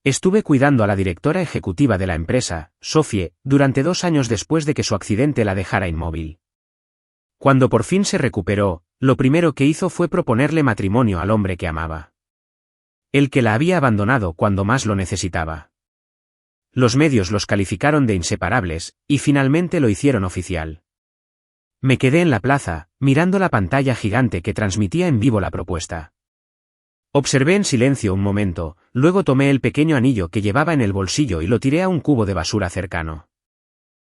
Estuve cuidando a la directora ejecutiva de la empresa, Sophie, durante 2 años después de que su accidente la dejara inmóvil. Cuando por fin se recuperó, lo primero que hizo fue proponerle matrimonio al hombre que amaba. El que la había abandonado cuando más lo necesitaba. Los medios los calificaron de inseparables, y finalmente lo hicieron oficial. Me quedé en la plaza, mirando la pantalla gigante que transmitía en vivo la propuesta. Observé en silencio un momento, luego tomé el pequeño anillo que llevaba en el bolsillo y lo tiré a un cubo de basura cercano.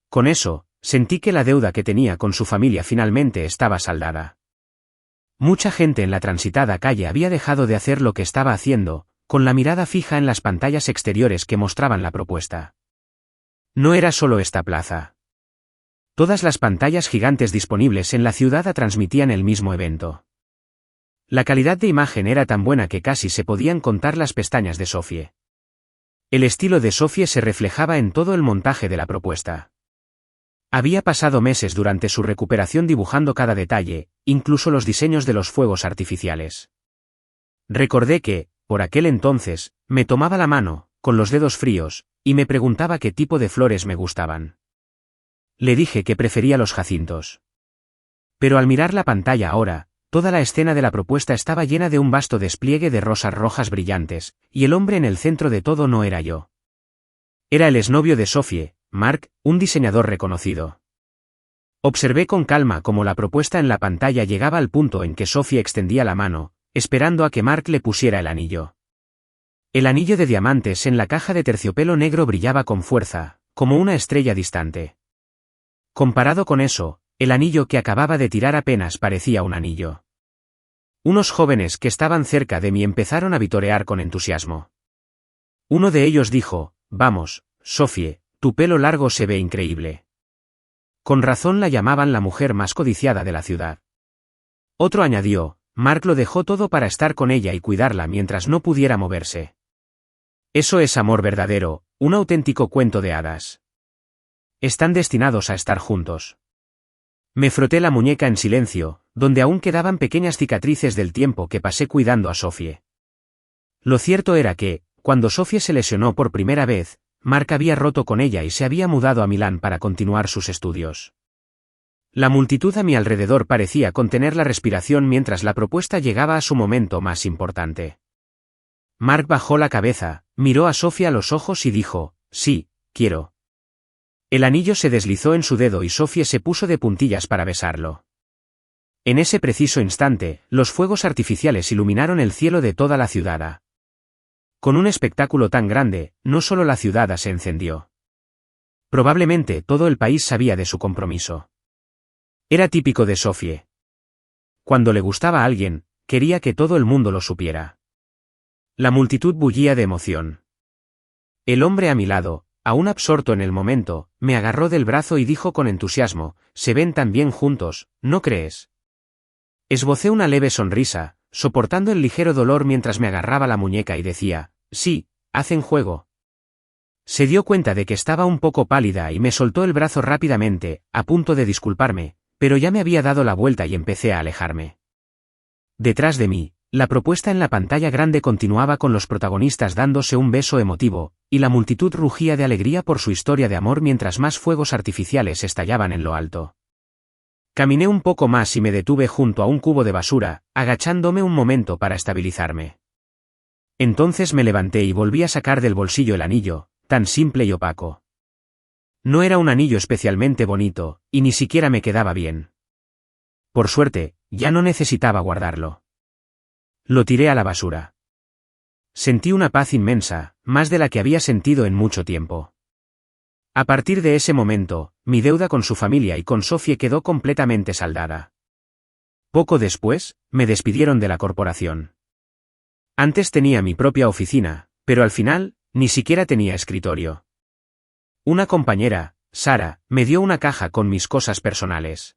Con eso, sentí que la deuda que tenía con su familia finalmente estaba saldada. Mucha gente en la transitada calle había dejado de hacer lo que estaba haciendo, con la mirada fija en las pantallas exteriores que mostraban la propuesta. No era solo esta plaza. Todas las pantallas gigantes disponibles en la ciudad transmitían el mismo evento. La calidad de imagen era tan buena que casi se podían contar las pestañas de Sophie. El estilo de Sophie se reflejaba en todo el montaje de la propuesta. Había pasado meses durante su recuperación dibujando cada detalle, incluso los diseños de los fuegos artificiales. Recordé que, por aquel entonces, me tomaba la mano, con los dedos fríos, y me preguntaba qué tipo de flores me gustaban. Le dije que prefería los jacintos. Pero al mirar la pantalla ahora, toda la escena de la propuesta estaba llena de un vasto despliegue de rosas rojas brillantes, y el hombre en el centro de todo no era yo. Era el exnovio de Sophie, Mark, un diseñador reconocido. Observé con calma cómo la propuesta en la pantalla llegaba al punto en que Sophie extendía la mano, esperando a que Mark le pusiera el anillo. El anillo de diamantes en la caja de terciopelo negro brillaba con fuerza, como una estrella distante. Comparado con eso, el anillo que acababa de tirar apenas parecía un anillo. Unos jóvenes que estaban cerca de mí empezaron a vitorear con entusiasmo. Uno de ellos dijo: «Vamos, Sophie, tu pelo largo se ve increíble». Con razón la llamaban la mujer más codiciada de la ciudad. Otro añadió: «Mark lo dejó todo para estar con ella y cuidarla mientras no pudiera moverse». Eso es amor verdadero, un auténtico cuento de hadas. Están destinados a estar juntos. Me froté la muñeca en silencio, donde aún quedaban pequeñas cicatrices del tiempo que pasé cuidando a Sophie. Lo cierto era que, cuando Sophie se lesionó por primera vez, Mark había roto con ella y se había mudado a Milán para continuar sus estudios. La multitud a mi alrededor parecía contener la respiración mientras la propuesta llegaba a su momento más importante. Mark bajó la cabeza, miró a Sophie a los ojos y dijo: «Sí, quiero». El anillo se deslizó en su dedo y Sophie se puso de puntillas para besarlo. En ese preciso instante, los fuegos artificiales iluminaron el cielo de toda la ciudad. Con un espectáculo tan grande, no solo la ciudad se encendió. Probablemente todo el país sabía de su compromiso. Era típico de Sophie. Cuando le gustaba a alguien, quería que todo el mundo lo supiera. La multitud bullía de emoción. El hombre a mi lado, aún absorto en el momento, me agarró del brazo y dijo con entusiasmo: «Se ven tan bien juntos, ¿no crees?». Esbocé una leve sonrisa, soportando el ligero dolor mientras me agarraba la muñeca y decía: «Sí, hacen juego». Se dio cuenta de que estaba un poco pálida y me soltó el brazo rápidamente, a punto de disculparme, pero ya me había dado la vuelta y empecé a alejarme. Detrás de mí, la propuesta en la pantalla grande continuaba con los protagonistas dándose un beso emotivo, y la multitud rugía de alegría por su historia de amor mientras más fuegos artificiales estallaban en lo alto. Caminé un poco más y me detuve junto a un cubo de basura, agachándome un momento para estabilizarme. Entonces me levanté y volví a sacar del bolsillo el anillo, tan simple y opaco. No era un anillo especialmente bonito, y ni siquiera me quedaba bien. Por suerte, ya no necesitaba guardarlo. Lo tiré a la basura. Sentí una paz inmensa, más de la que había sentido en mucho tiempo. A partir de ese momento, mi deuda con su familia y con Sophie quedó completamente saldada. Poco después, me despidieron de la corporación. Antes tenía mi propia oficina, pero al final, ni siquiera tenía escritorio. Una compañera, Sara, me dio una caja con mis cosas personales.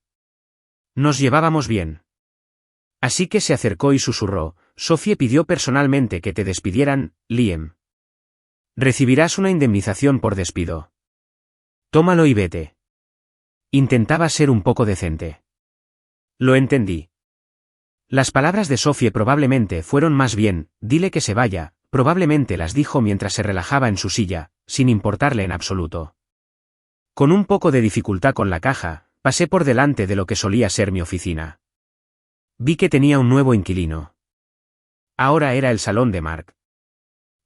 Nos llevábamos bien. Así que se acercó y susurró: «Sophie pidió personalmente que te despidieran, Liam. Recibirás una indemnización por despido. Tómalo y vete». Intentaba ser un poco decente. Lo entendí. Las palabras de Sophie probablemente fueron más bien: «Dile que se vaya, probablemente las dijo mientras se relajaba en su silla, sin importarle en absoluto. Con un poco de dificultad con la caja, pasé por delante de lo que solía ser mi oficina. Vi que tenía un nuevo inquilino. Ahora era el salón de Mark.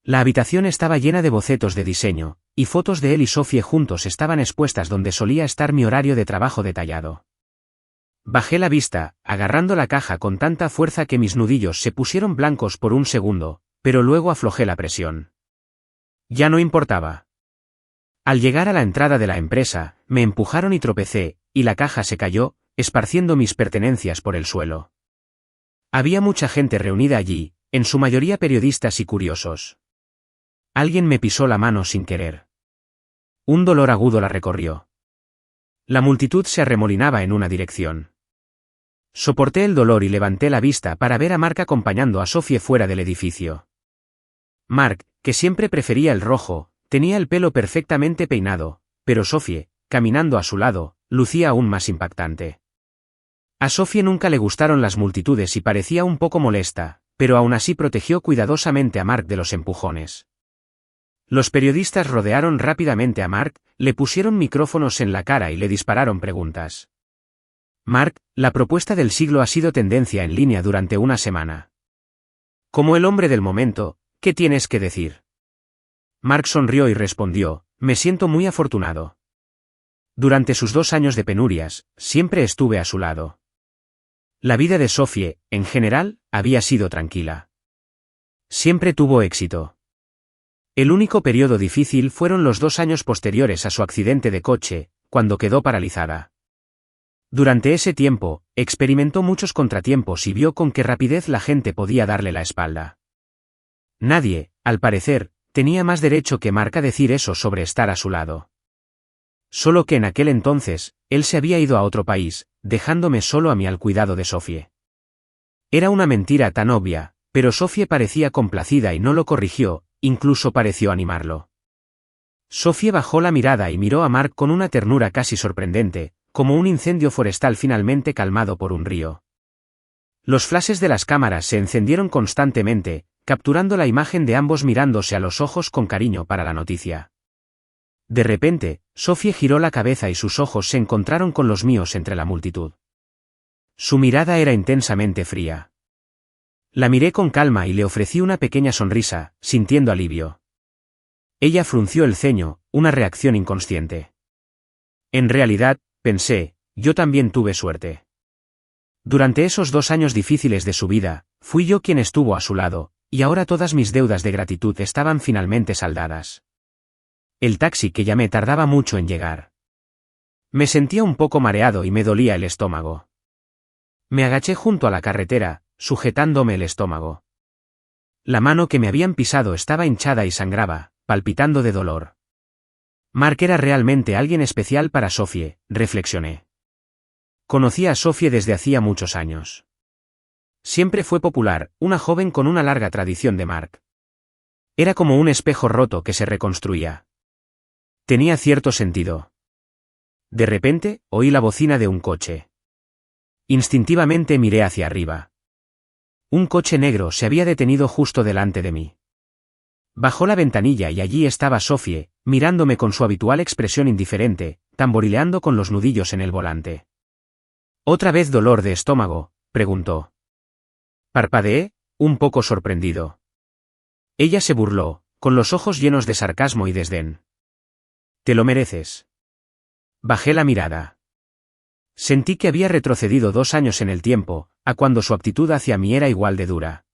La habitación estaba llena de bocetos de diseño, y fotos de él y Sophie juntos estaban expuestas donde solía estar mi horario de trabajo detallado. Bajé la vista, agarrando la caja con tanta fuerza que mis nudillos se pusieron blancos por un segundo, pero luego aflojé la presión. Ya no importaba. Al llegar a la entrada de la empresa, me empujaron y tropecé, y la caja se cayó, esparciendo mis pertenencias por el suelo. Había mucha gente reunida allí, en su mayoría periodistas y curiosos. Alguien me pisó la mano sin querer. Un dolor agudo la recorrió. La multitud se arremolinaba en una dirección. Soporté el dolor y levanté la vista para ver a Mark acompañando a Sophie fuera del edificio. Mark, que siempre prefería el rojo, tenía el pelo perfectamente peinado, pero Sophie, caminando a su lado, lucía aún más impactante. A Sophie nunca le gustaron las multitudes y parecía un poco molesta, pero aún así protegió cuidadosamente a Mark de los empujones. Los periodistas rodearon rápidamente a Mark, le pusieron micrófonos en la cara y le dispararon preguntas. Mark, la propuesta del siglo ha sido tendencia en línea durante una semana. Como el hombre del momento, ¿qué tienes que decir? Mark sonrió y respondió, me siento muy afortunado. Durante sus 2 años de penurias, siempre estuve a su lado. La vida de Sophie, en general, había sido tranquila. Siempre tuvo éxito. El único periodo difícil fueron los 2 años posteriores a su accidente de coche, cuando quedó paralizada. Durante ese tiempo, experimentó muchos contratiempos y vio con qué rapidez la gente podía darle la espalda. Nadie, al parecer, tenía más derecho que Mark a decir eso sobre estar a su lado. Solo que en aquel entonces, él se había ido a otro país, dejándome solo a mí al cuidado de Sophie. Era una mentira tan obvia, pero Sophie parecía complacida y no lo corrigió, incluso pareció animarlo. Sophie bajó la mirada y miró a Mark con una ternura casi sorprendente, como un incendio forestal finalmente calmado por un río. Los flashes de las cámaras se encendieron constantemente, capturando la imagen de ambos mirándose a los ojos con cariño para la noticia. De repente, Sophie giró la cabeza y sus ojos se encontraron con los míos entre la multitud. Su mirada era intensamente fría. La miré con calma y le ofrecí una pequeña sonrisa, sintiendo alivio. Ella frunció el ceño, una reacción inconsciente. En realidad, pensé, yo también tuve suerte. Durante esos 2 años difíciles de su vida, fui yo quien estuvo a su lado, y ahora todas mis deudas de gratitud estaban finalmente saldadas. El taxi que llamé tardaba mucho en llegar. Me sentía un poco mareado y me dolía el estómago. Me agaché junto a la carretera, sujetándome el estómago. La mano que me habían pisado estaba hinchada y sangraba, palpitando de dolor. Mark era realmente alguien especial para Sophie, reflexioné. Conocía a Sophie desde hacía muchos años. Siempre fue popular, una joven con una larga tradición de Mark. Era como un espejo roto que se reconstruía. Tenía cierto sentido. De repente, oí la bocina de un coche. Instintivamente miré hacia arriba. Un coche negro se había detenido justo delante de mí. Bajó la ventanilla y allí estaba Sophie, mirándome con su habitual expresión indiferente, tamborileando con los nudillos en el volante. ¿Otra vez dolor de estómago?, preguntó. Parpadeé, un poco sorprendido. Ella se burló, con los ojos llenos de sarcasmo y desdén. Te lo mereces. Bajé la mirada. Sentí que había retrocedido 2 años en el tiempo, a cuando su actitud hacia mí era igual de dura.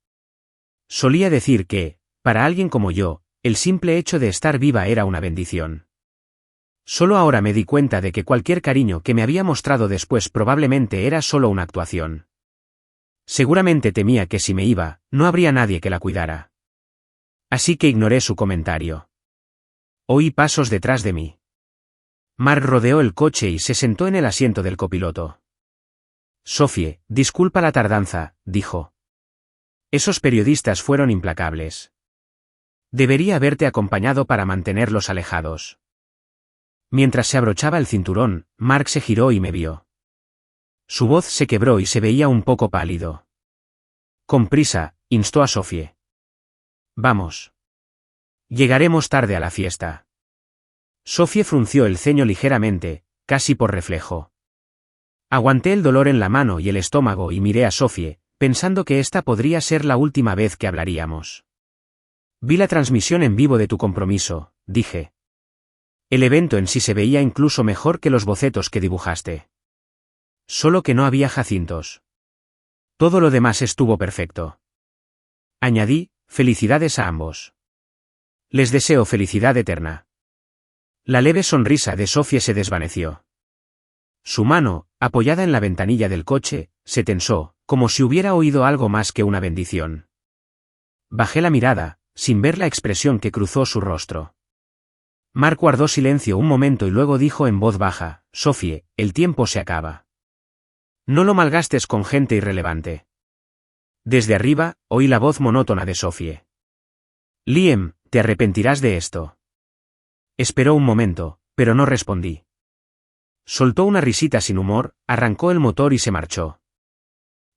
Solía decir que, para alguien como yo, el simple hecho de estar viva era una bendición. Solo ahora me di cuenta de que cualquier cariño que me había mostrado después probablemente era solo una actuación. Seguramente temía que si me iba, no habría nadie que la cuidara. Así que ignoré su comentario. Oí pasos detrás de mí. Mark rodeó el coche y se sentó en el asiento del copiloto. Sophie, disculpa la tardanza, dijo. Esos periodistas fueron implacables. Debería haberte acompañado para mantenerlos alejados. Mientras se abrochaba el cinturón, Mark se giró y me vio. Su voz se quebró y se veía un poco pálido. Con prisa, instó a Sophie. Vamos. Llegaremos tarde a la fiesta. Sofie frunció el ceño ligeramente, casi por reflejo. Aguanté el dolor en la mano y el estómago y miré a Sofie, pensando que esta podría ser la última vez que hablaríamos. Vi la transmisión en vivo de tu compromiso, dije. El evento en sí se veía incluso mejor que los bocetos que dibujaste. Solo que no había jacintos. Todo lo demás estuvo perfecto. Añadí, felicidades a ambos. Les deseo felicidad eterna. La leve sonrisa de Sofie se desvaneció. Su mano, apoyada en la ventanilla del coche, se tensó, como si hubiera oído algo más que una bendición. Bajé la mirada, sin ver la expresión que cruzó su rostro. Mark guardó silencio un momento y luego dijo en voz baja, Sofie, el tiempo se acaba. No lo malgastes con gente irrelevante. Desde arriba, oí la voz monótona de Sofie. Liam, te arrepentirás de esto. Esperó un momento, pero no respondí. Soltó una risita sin humor, arrancó el motor y se marchó.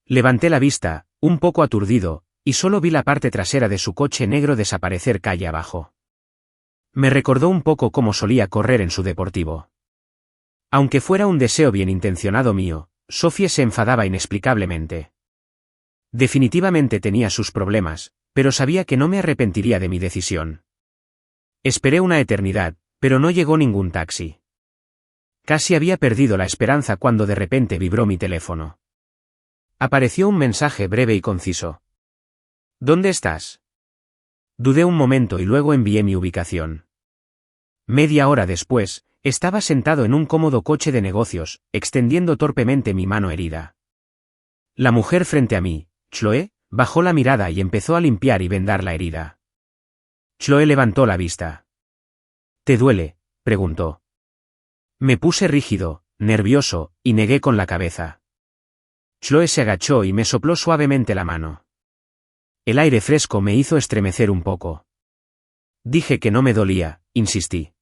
Levanté la vista, un poco aturdido, y solo vi la parte trasera de su coche negro desaparecer calle abajo. Me recordó un poco cómo solía correr en su deportivo. Aunque fuera un deseo bien intencionado mío, Sofie se enfadaba inexplicablemente. Definitivamente tenía sus problemas, pero sabía que no me arrepentiría de mi decisión. Esperé una eternidad, pero no llegó ningún taxi. Casi había perdido la esperanza cuando de repente vibró mi teléfono. Apareció un mensaje breve y conciso. ¿Dónde estás? Dudé un momento y luego envié mi ubicación. Media hora después, estaba sentado en un cómodo coche de negocios, extendiendo torpemente mi mano herida. La mujer frente a mí, Chloe, bajó la mirada y empezó a limpiar y vendar la herida. Chloe levantó la vista. ¿Te duele?, preguntó. Me puse rígido, nervioso, y negué con la cabeza. Chloe se agachó y me sopló suavemente la mano. El aire fresco me hizo estremecer un poco. Dije que no me dolía, insistí.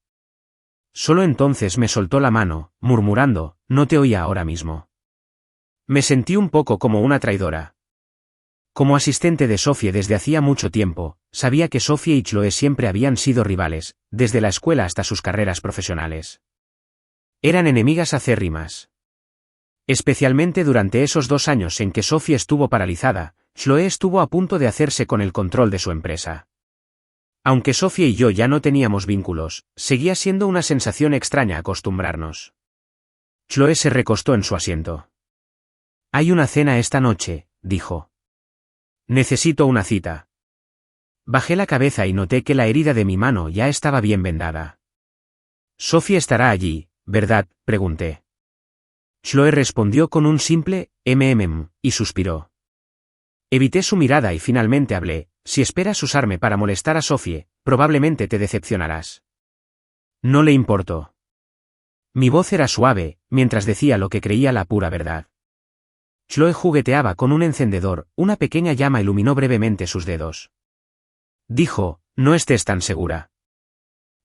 Solo entonces me soltó la mano, murmurando, no te oía ahora mismo. Me sentí un poco como una traidora. Como asistente de Sofie desde hacía mucho tiempo, sabía que Sofie y Chloe siempre habían sido rivales, desde la escuela hasta sus carreras profesionales. Eran enemigas acérrimas. Especialmente durante esos 2 años en que Sofie estuvo paralizada, Chloe estuvo a punto de hacerse con el control de su empresa. Aunque Sofie y yo ya no teníamos vínculos, seguía siendo una sensación extraña acostumbrarnos. Chloe se recostó en su asiento. Hay una cena esta noche, dijo. Necesito una cita. Bajé la cabeza y noté que la herida de mi mano ya estaba bien vendada. Sofie estará allí, ¿verdad?, pregunté. Chloe respondió con un simple y suspiró. Evité su mirada y finalmente hablé, si esperas usarme para molestar a Sofie, probablemente te decepcionarás. No le importó. Mi voz era suave, mientras decía lo que creía la pura verdad. Chloe jugueteaba con un encendedor, una pequeña llama iluminó brevemente sus dedos. Dijo, no estés tan segura.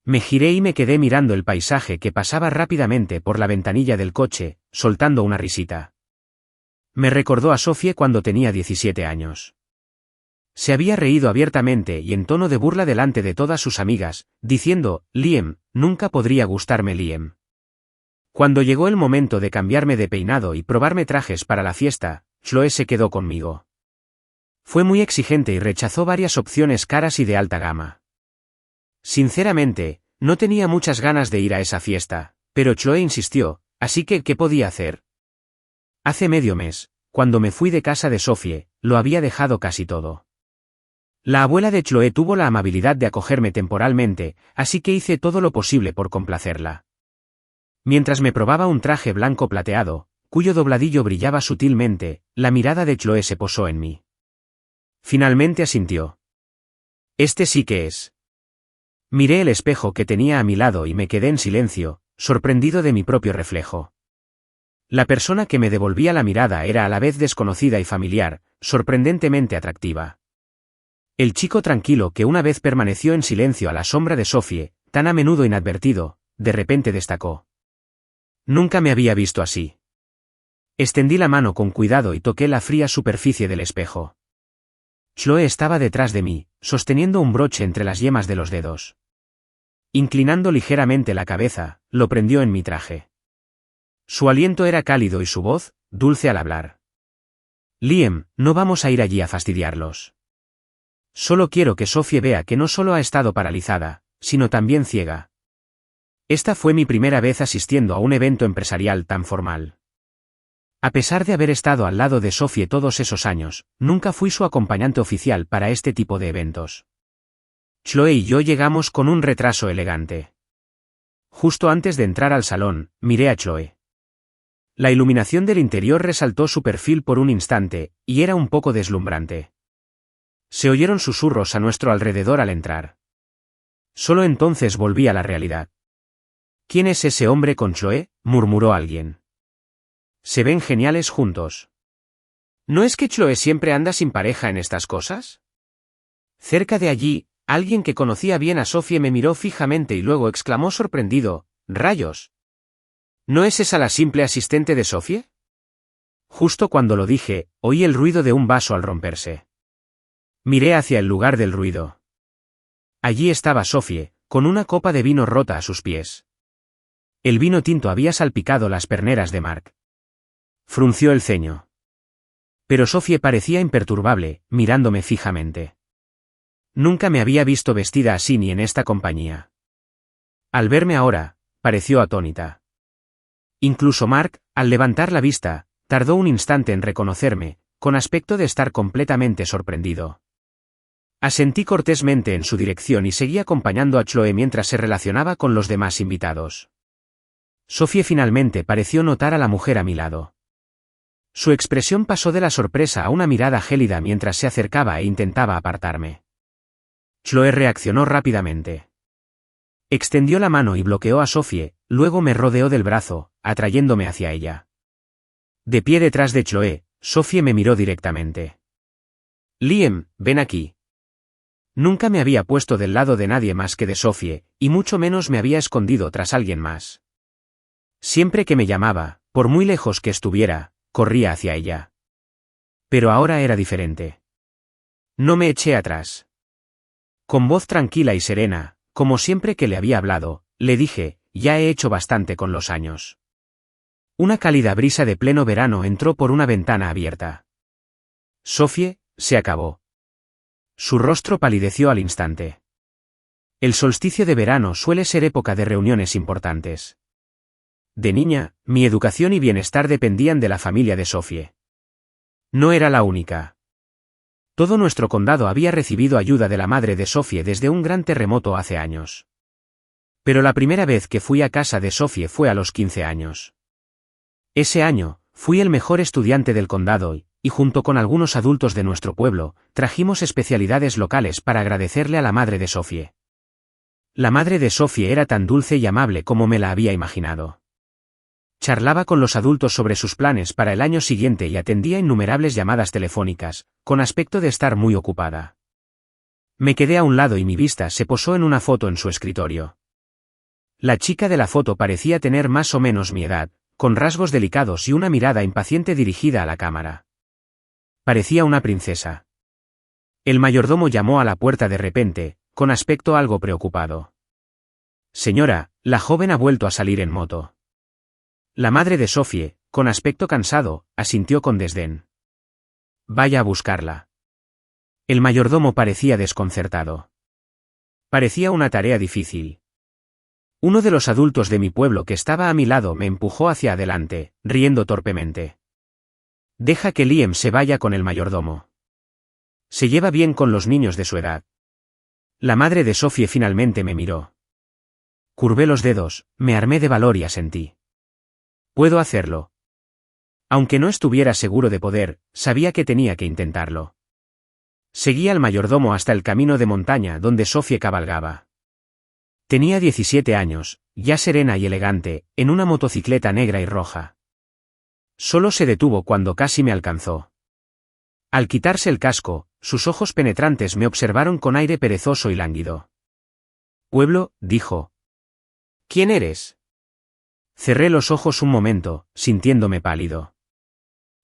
Me giré y me quedé mirando el paisaje que pasaba rápidamente por la ventanilla del coche, soltando una risita. Me recordó a Sofie cuando tenía 17 años. Se había reído abiertamente y en tono de burla delante de todas sus amigas, diciendo, Liam, nunca podría gustarme Liam. Cuando llegó el momento de cambiarme de peinado y probarme trajes para la fiesta, Chloe se quedó conmigo. Fue muy exigente y rechazó varias opciones caras y de alta gama. Sinceramente, no tenía muchas ganas de ir a esa fiesta, pero Chloe insistió, así que ¿qué podía hacer? Hace medio mes, cuando me fui de casa de Sofie, lo había dejado casi todo. La abuela de Chloe tuvo la amabilidad de acogerme temporalmente, así que hice todo lo posible por complacerla. Mientras me probaba un traje blanco plateado, cuyo dobladillo brillaba sutilmente, la mirada de Chloe se posó en mí. Finalmente asintió. Este sí que es. Miré el espejo que tenía a mi lado y me quedé en silencio, sorprendido de mi propio reflejo. La persona que me devolvía la mirada era a la vez desconocida y familiar, sorprendentemente atractiva. El chico tranquilo que una vez permaneció en silencio a la sombra de Sofie, tan a menudo inadvertido, de repente destacó. Nunca me había visto así. Extendí la mano con cuidado y toqué la fría superficie del espejo. Chloe estaba detrás de mí, sosteniendo un broche entre las yemas de los dedos. Inclinando ligeramente la cabeza, lo prendió en mi traje. Su aliento era cálido y su voz, dulce al hablar. Liam, no vamos a ir allí a fastidiarlos. Solo quiero que Sophie vea que no solo ha estado paralizada, sino también ciega. Esta fue mi primera vez asistiendo a un evento empresarial tan formal. A pesar de haber estado al lado de Sophie todos esos años, nunca fui su acompañante oficial para este tipo de eventos. Chloe y yo llegamos con un retraso elegante. Justo antes de entrar al salón, miré a Chloe. La iluminación del interior resaltó su perfil por un instante, y era un poco deslumbrante. Se oyeron susurros a nuestro alrededor al entrar. Solo entonces volví a la realidad. ¿Quién es ese hombre con Chloe?, murmuró alguien. Se ven geniales juntos. ¿No es que Chloe siempre anda sin pareja en estas cosas? Cerca de allí, alguien que conocía bien a Sophie me miró fijamente y luego exclamó sorprendido, «¡Rayos! ¿No es esa la simple asistente de Sophie?» Justo cuando lo dije, oí el ruido de un vaso al romperse. Miré hacia el lugar del ruido. Allí estaba Sophie, con una copa de vino rota a sus pies. El vino tinto había salpicado las perneras de Mark. Frunció el ceño. Pero Sophie parecía imperturbable, mirándome fijamente. Nunca me había visto vestida así ni en esta compañía. Al verme ahora, pareció atónita. Incluso Mark, al levantar la vista, tardó un instante en reconocerme, con aspecto de estar completamente sorprendido. Asentí cortésmente en su dirección y seguí acompañando a Chloe mientras se relacionaba con los demás invitados. Sophie finalmente pareció notar a la mujer a mi lado. Su expresión pasó de la sorpresa a una mirada gélida mientras se acercaba e intentaba apartarme. Chloe reaccionó rápidamente. Extendió la mano y bloqueó a Sophie, luego me rodeó del brazo, atrayéndome hacia ella. De pie detrás de Chloe, Sophie me miró directamente. Liam, ven aquí. Nunca me había puesto del lado de nadie más que de Sophie, y mucho menos me había escondido tras alguien más. Siempre que me llamaba, por muy lejos que estuviera, corría hacia ella. Pero ahora era diferente. No me eché atrás. Con voz tranquila y serena, como siempre que le había hablado, le dije, ya he hecho bastante con los años. Una cálida brisa de pleno verano entró por una ventana abierta. Sophie, se acabó. Su rostro palideció al instante. El solsticio de verano suele ser época de reuniones importantes. De niña, mi educación y bienestar dependían de la familia de Sophie. No era la única. Todo nuestro condado había recibido ayuda de la madre de Sophie desde un gran terremoto hace años. Pero la primera vez que fui a casa de Sophie fue a los 15 años. Ese año, fui el mejor estudiante del condado y junto con algunos adultos de nuestro pueblo, trajimos especialidades locales para agradecerle a la madre de Sophie. La madre de Sophie era tan dulce y amable como me la había imaginado. Charlaba con los adultos sobre sus planes para el año siguiente y atendía innumerables llamadas telefónicas, con aspecto de estar muy ocupada. Me quedé a un lado y mi vista se posó en una foto en su escritorio. La chica de la foto parecía tener más o menos mi edad, con rasgos delicados y una mirada impaciente dirigida a la cámara. Parecía una princesa. El mayordomo llamó a la puerta de repente, con aspecto algo preocupado. Señora, la joven ha vuelto a salir en moto. La madre de Sophie, con aspecto cansado, asintió con desdén. Vaya a buscarla. El mayordomo parecía desconcertado. Parecía una tarea difícil. Uno de los adultos de mi pueblo que estaba a mi lado me empujó hacia adelante, riendo torpemente. Deja que Liam se vaya con el mayordomo. Se lleva bien con los niños de su edad. La madre de Sophie finalmente me miró. Curvé los dedos, me armé de valor y asentí. Puedo hacerlo. Aunque no estuviera seguro de poder, sabía que tenía que intentarlo. Seguí al mayordomo hasta el camino de montaña donde Sophie cabalgaba. Tenía 17 años, ya serena y elegante, en una motocicleta negra y roja. Solo se detuvo cuando casi me alcanzó. Al quitarse el casco, sus ojos penetrantes me observaron con aire perezoso y lánguido. Pueblo, dijo. ¿Quién eres? Cerré los ojos un momento, sintiéndome pálido.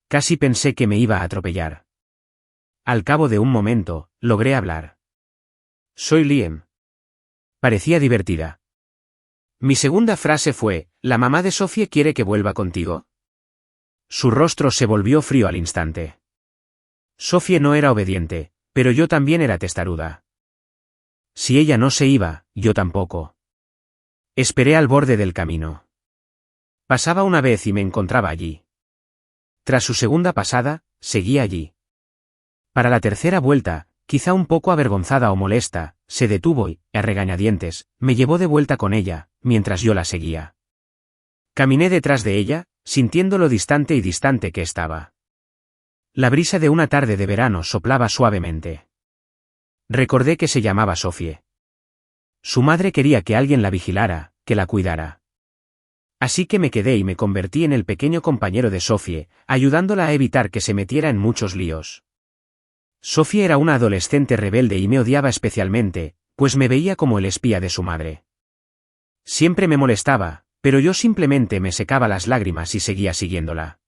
Casi pensé que me iba a atropellar. al cabo de un momento, logré hablar. Soy Liam. Parecía divertida. Mi segunda frase fue, ¿la mamá de Sophie quiere que vuelva contigo? Su rostro se volvió frío al instante. Sophie no era obediente, pero yo también era testaruda. Si ella no se iba, yo tampoco. Esperé al borde del camino. Pasaba una vez y me encontraba allí. Tras su segunda pasada, seguía allí. Para la tercera vuelta, quizá un poco avergonzada o molesta, se detuvo y, a regañadientes, me llevó de vuelta con ella, mientras yo la seguía. Caminé detrás de ella, sintiendo lo distante y distante que estaba. La brisa de una tarde de verano soplaba suavemente. Recordé que se llamaba Sophie. Su madre quería que alguien la vigilara, que la cuidara. Así que me quedé y me convertí en el pequeño compañero de Sophie, ayudándola a evitar que se metiera en muchos líos. Sophie era una adolescente rebelde y me odiaba especialmente, pues me veía como el espía de su madre. Siempre me molestaba, pero yo simplemente me secaba las lágrimas y seguía siguiéndola.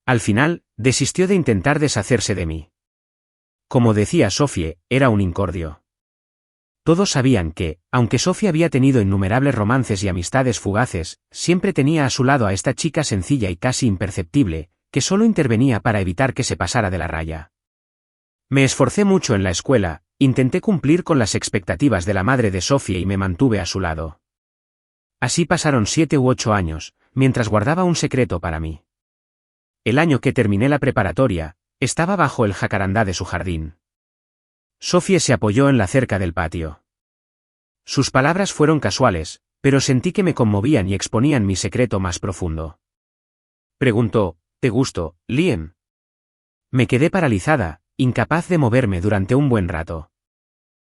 Al final, desistió de intentar deshacerse de mí. Como decía Sophie, era un incordio. Todos sabían que, aunque Sophie había tenido innumerables romances y amistades fugaces, siempre tenía a su lado a esta chica sencilla y casi imperceptible, que solo intervenía para evitar que se pasara de la raya. Me esforcé mucho en la escuela, intenté cumplir con las expectativas de la madre de Sophie y me mantuve a su lado. Así pasaron 7 u 8 años, mientras guardaba un secreto para mí. El año que terminé la preparatoria, estaba bajo el jacarandá de su jardín. Sophie se apoyó en la cerca del patio. Sus palabras fueron casuales, pero sentí que me conmovían y exponían mi secreto más profundo. Preguntó, ¿te gusto, Liam? Me quedé paralizada, incapaz de moverme durante un buen rato.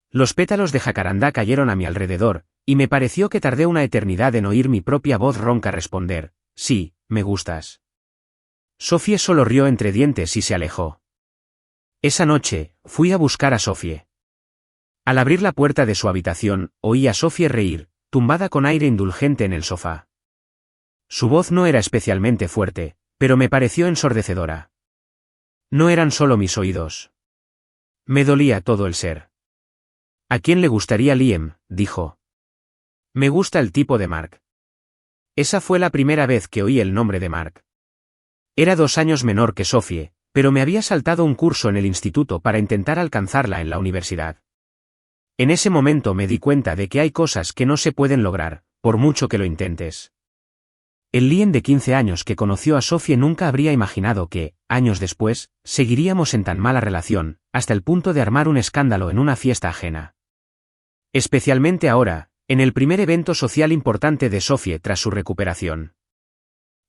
Los pétalos de jacarandá cayeron a mi alrededor, y me pareció que tardé una eternidad en oír mi propia voz ronca responder, sí, me gustas. Sophie solo rió entre dientes y se alejó. Esa noche, fui a buscar a Sophie. Al abrir la puerta de su habitación, oí a Sophie reír, tumbada con aire indulgente en el sofá. Su voz no era especialmente fuerte, pero me pareció ensordecedora. No eran solo mis oídos. Me dolía todo el ser. ¿A quién le gustaría Liam?, dijo. Me gusta el tipo de Mark. Esa fue la primera vez que oí el nombre de Mark. Era 2 años menor que Sophie, pero me había saltado un curso en el instituto para intentar alcanzarla en la universidad. En ese momento me di cuenta de que hay cosas que no se pueden lograr, por mucho que lo intentes. El Liam de 15 años que conoció a Sophie nunca habría imaginado que, años después, seguiríamos en tan mala relación, hasta el punto de armar un escándalo en una fiesta ajena. Especialmente ahora, en el primer evento social importante de Sophie tras su recuperación.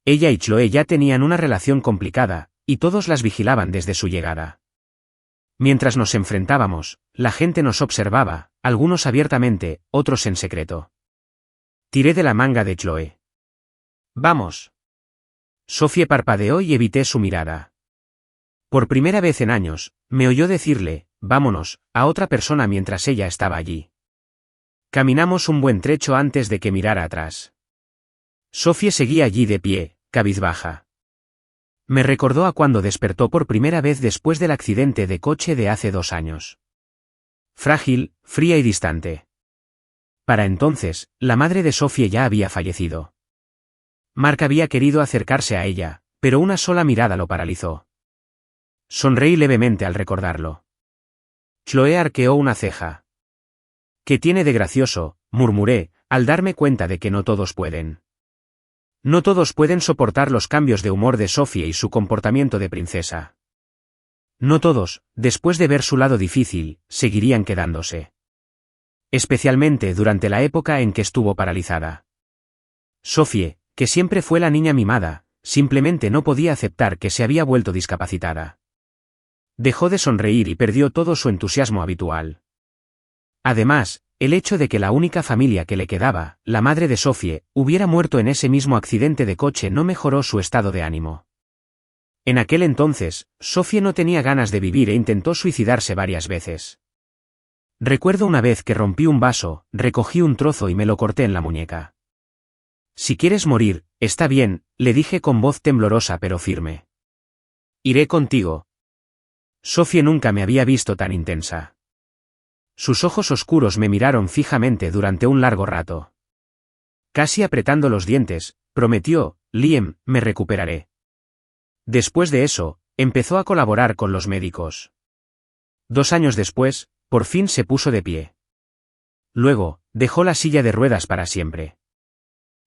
Ella y Chloe ya tenían una relación complicada, y todos las vigilaban desde su llegada. Mientras nos enfrentábamos, la gente nos observaba, algunos abiertamente, otros en secreto. Tiré de la manga de Chloe. «Vamos». Sophie parpadeó y evité su mirada. Por primera vez en años, me oyó decirle, «vámonos», a otra persona mientras ella estaba allí. Caminamos un buen trecho antes de que mirara atrás. Sophie seguía allí de pie, cabizbaja. Me recordó a cuando despertó por primera vez después del accidente de coche de hace 2 años. Frágil, fría y distante. Para entonces, la madre de Sophie ya había fallecido. Mark había querido acercarse a ella, pero una sola mirada lo paralizó. Sonreí levemente al recordarlo. Chloe arqueó una ceja. «¿Qué tiene de gracioso?», murmuré, al darme cuenta de que no todos pueden. No todos pueden soportar los cambios de humor de Sophie y su comportamiento de princesa. No todos, después de ver su lado difícil, seguirían quedándose. Especialmente durante la época en que estuvo paralizada. Sophie, que siempre fue la niña mimada, simplemente no podía aceptar que se había vuelto discapacitada. Dejó de sonreír y perdió todo su entusiasmo habitual. Además, el hecho de que la única familia que le quedaba, la madre de Sophie, hubiera muerto en ese mismo accidente de coche no mejoró su estado de ánimo. En aquel entonces, Sophie no tenía ganas de vivir e intentó suicidarse varias veces. Recuerdo una vez que rompí un vaso, recogí un trozo y me lo corté en la muñeca. «Si quieres morir, está bien», le dije con voz temblorosa pero firme. «Iré contigo». Sofie nunca me había visto tan intensa. Sus ojos oscuros me miraron fijamente durante un largo rato. Casi apretando los dientes, prometió: Liam, me recuperaré. Después de eso, empezó a colaborar con los médicos. 2 años después, por fin se puso de pie. Luego, dejó la silla de ruedas para siempre.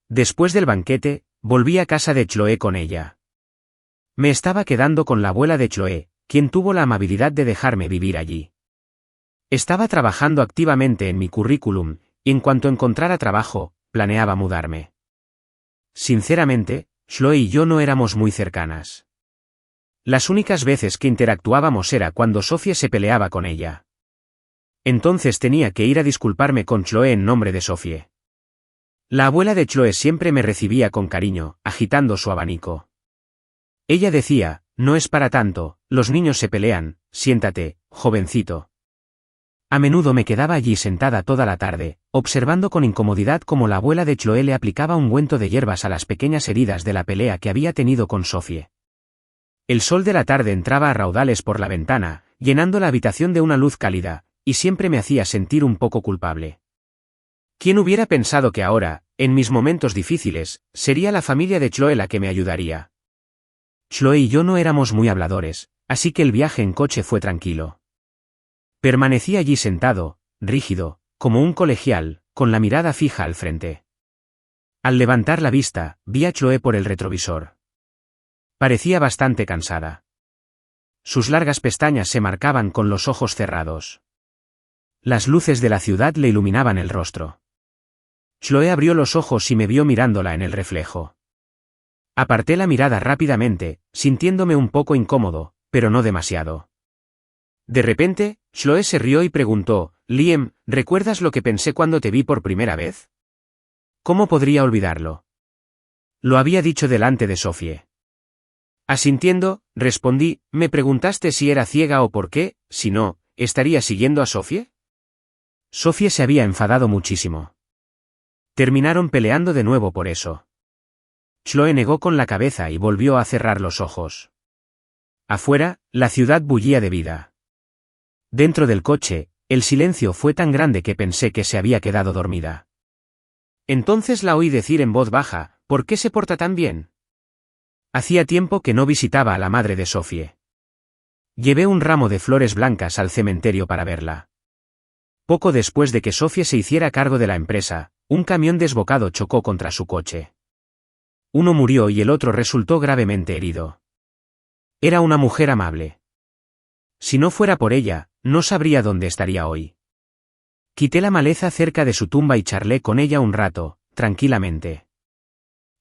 Después del banquete, volví a casa de Chloe con ella. Me estaba quedando con la abuela de Chloe, quien tuvo la amabilidad de dejarme vivir allí. Estaba trabajando activamente en mi currículum, y en cuanto encontrara trabajo, planeaba mudarme. Sinceramente, Chloe y yo no éramos muy cercanas. Las únicas veces que interactuábamos era cuando Sofie se peleaba con ella. Entonces tenía que ir a disculparme con Chloe en nombre de Sofie. La abuela de Chloe siempre me recibía con cariño, agitando su abanico. Ella decía: no es para tanto, los niños se pelean, siéntate, jovencito. A menudo me quedaba allí sentada toda la tarde, observando con incomodidad cómo la abuela de Chloe le aplicaba ungüento de hierbas a las pequeñas heridas de la pelea que había tenido con Sofie. El sol de la tarde entraba a raudales por la ventana, llenando la habitación de una luz cálida, y siempre me hacía sentir un poco culpable. ¿Quién hubiera pensado que ahora, en mis momentos difíciles, sería la familia de Chloe la que me ayudaría? Chloe y yo no éramos muy habladores, así que el viaje en coche fue tranquilo. Permanecí allí sentado, rígido, como un colegial, con la mirada fija al frente. Al levantar la vista, vi a Chloe por el retrovisor. Parecía bastante cansada. Sus largas pestañas se marcaban con los ojos cerrados. Las luces de la ciudad le iluminaban el rostro. Chloe abrió los ojos y me vio mirándola en el reflejo. Aparté la mirada rápidamente, sintiéndome un poco incómodo, pero no demasiado. De repente, Chloe se rió y preguntó: Liam, ¿recuerdas lo que pensé cuando te vi por primera vez? ¿Cómo podría olvidarlo? Lo había dicho delante de Sofie. Asintiendo, respondí: ¿me preguntaste si era ciega o por qué, si no, estaría siguiendo a Sofie? Sofie se había enfadado muchísimo. Terminaron peleando de nuevo por eso. Chloe negó con la cabeza y volvió a cerrar los ojos. Afuera, la ciudad bullía de vida. Dentro del coche, el silencio fue tan grande que pensé que se había quedado dormida. Entonces la oí decir en voz baja: ¿por qué se porta tan bien? Hacía tiempo que no visitaba a la madre de Sofie. Llevé un ramo de flores blancas al cementerio para verla. Poco después de que Sofie se hiciera cargo de la empresa, un camión desbocado chocó contra su coche. Uno murió y el otro resultó gravemente herido. Era una mujer amable. Si no fuera por ella, no sabría dónde estaría hoy. Quité la maleza cerca de su tumba y charlé con ella un rato, tranquilamente.